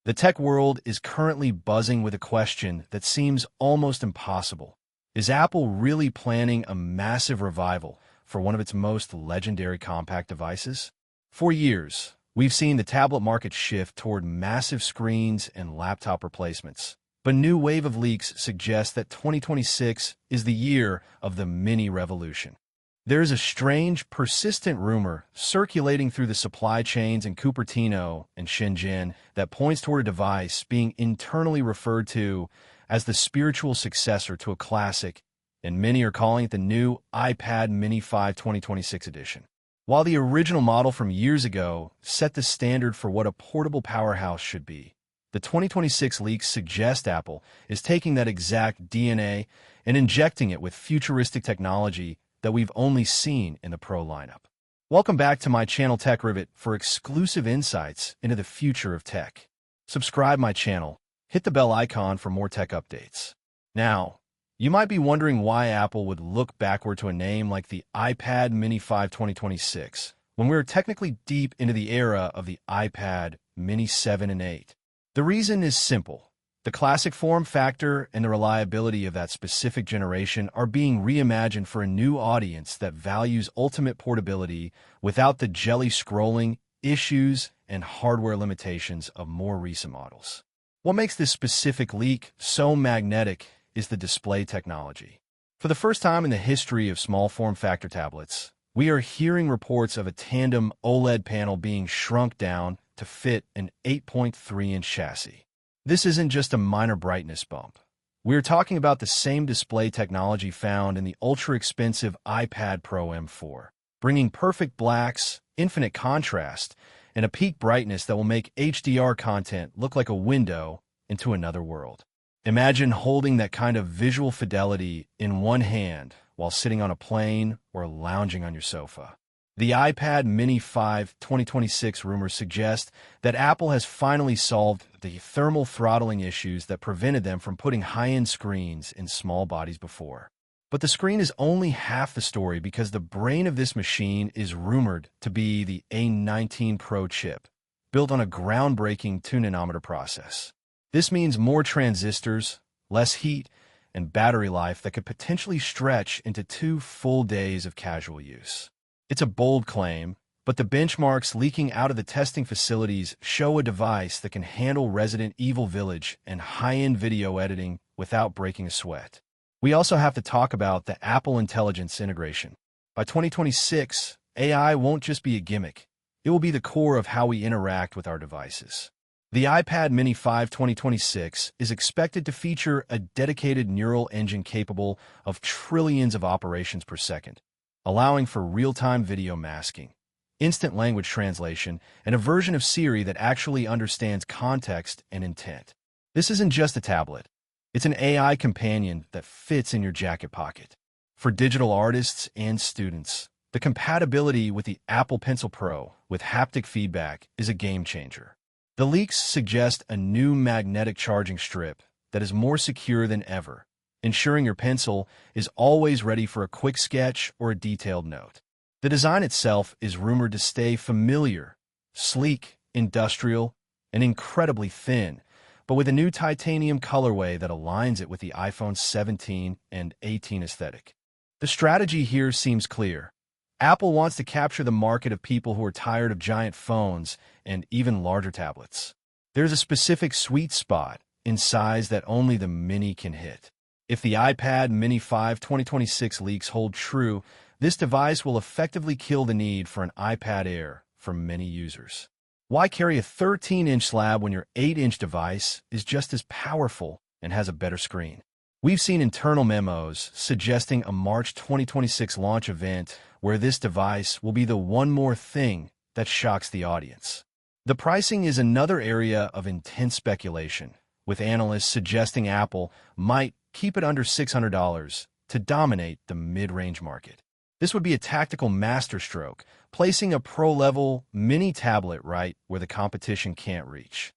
The tech world is currently buzzing with a question that seems almost impossible. Is Apple really planning a massive revival for one of its most legendary compact devices? For years, we've seen the tablet market shift toward massive screens and laptop replacements. But a new wave of leaks suggests that 2026 is the year of the mini revolution. There is a strange, persistent rumor circulating through the supply chains in Cupertino and Shenzhen that points toward a device being internally referred to as the spiritual successor to a classic, and many are calling it the new iPad Mini 5 2026 edition. While the original model from years ago set the standard for what a portable powerhouse should be, the 2026 leaks suggest Apple is taking that exact DNA and injecting it with futuristic technology that we've only seen in the Pro lineup. Welcome back to my channel Tech Rivet for exclusive insights into the future of tech. Subscribe my channel, hit the bell icon for more tech updates. Now, you might be wondering why Apple would look backward to a name like the iPad Mini 5 2026 when we're technically deep into the era of the iPad Mini 7 and 8. The reason is simple. The classic form factor and the reliability of that specific generation are being reimagined for a new audience that values ultimate portability without the jelly scrolling, issues, and hardware limitations of more recent models. What makes this specific leak so magnetic is the display technology. For the first time in the history of small form factor tablets, we are hearing reports of a tandem OLED panel being shrunk down to fit an 8.3-inch chassis. This isn't just a minor brightness bump. We're talking about the same display technology found in the ultra-expensive iPad Pro M4, bringing perfect blacks, infinite contrast, and a peak brightness that will make HDR content look like a window into another world. Imagine holding that kind of visual fidelity in one hand while sitting on a plane or lounging on your sofa. The iPad Mini 5 2026 rumors suggest that Apple has finally solved the thermal throttling issues that prevented them from putting high-end screens in small bodies before. But the screen is only half the story because the brain of this machine is rumored to be the A18 Pro chip, built on a groundbreaking 2-nanometer process. This means more transistors, less heat, and battery life that could potentially stretch into 2 full days of casual use. It's a bold claim, but the benchmarks leaking out of the testing facilities show a device that can handle Resident Evil Village and high-end video editing without breaking a sweat. We also have to talk about the Apple Intelligence integration. By 2026, AI won't just be a gimmick. It will be the core of how we interact with our devices. The iPad Mini 5 2026 is expected to feature a dedicated neural engine capable of trillions of operations per second, allowing for real-time video masking, instant language translation, and a version of Siri that actually understands context and intent. This isn't just a tablet. It's an AI companion that fits in your jacket pocket. For digital artists and students, the compatibility with the Apple Pencil Pro with haptic feedback is a game-changer. The leaks suggest a new magnetic charging strip that is more secure than ever, ensuring your pencil is always ready for a quick sketch or a detailed note. The design itself is rumored to stay familiar, sleek, industrial, and incredibly thin, but with a new titanium colorway that aligns it with the iPhone 17 and 18 aesthetic. The strategy here seems clear. Apple wants to capture the market of people who are tired of giant phones and even larger tablets. There's a specific sweet spot in size that only the Mini can hit. If the iPad Mini 5 2026 leaks hold true, this device will effectively kill the need for an iPad Air for many users. Why carry a 13-inch slab when your 8-inch device is just as powerful and has a better screen? We've seen internal memos suggesting a March 2026 launch event where this device will be the one more thing that shocks the audience. The pricing is another area of intense speculation, with analysts suggesting Apple might keep it under $600 to dominate the mid-range market. This would be a tactical masterstroke, placing a pro-level mini tablet right where the competition can't reach.